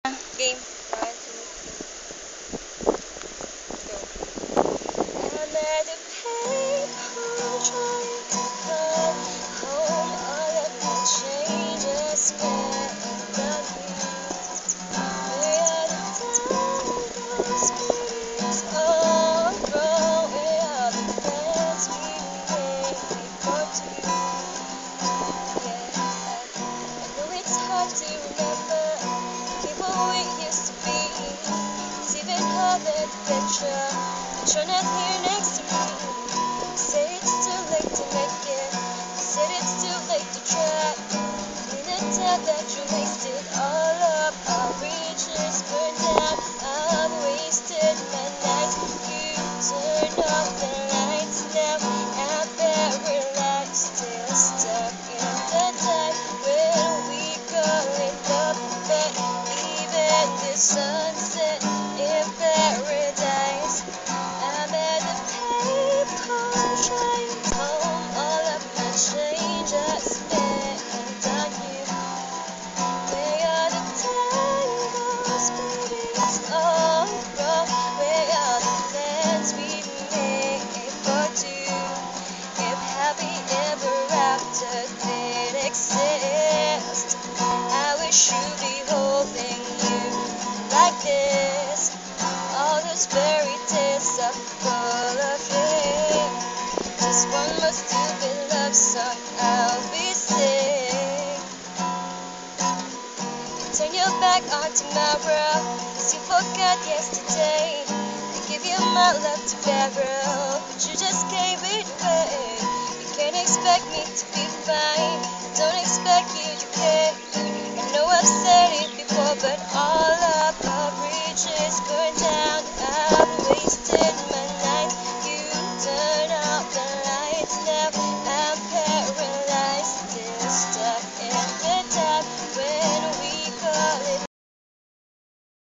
Game. 1, 2, 3, go. I'm at the payphone trying to call home. All of the changes spent on you. Where the time goes, meetings all wrong. Where are the plans we made for two? Yeah, I know it's hard to remember people we used to be. It's even harder to picture that you're not here next to me. You said it's too late to make it. You said it's too late to try. Didn't tell that you wasted all of our bridges burned down. I've wasted my nights. You turned off the lights now. I'm paralyzed, still stuck in the time when we call it love. But even the sunset in paradise. I'm at the payphone trying to home. All of my change I spent on you. Where are the tangles, baby? It's all wrong. Where are the plans we made for two? If happy ever after did exist, I wish you'd be holding you like this. All those fairy tales are full of shame. Just one more stupid love song I'll be singing. You turn your back on tomorrow, 'cause you forgot yesterday. I gave you my love to borrow, but you just gave it away. You can't expect me to be fine. I don't expect you to care. I know I've said it before, but all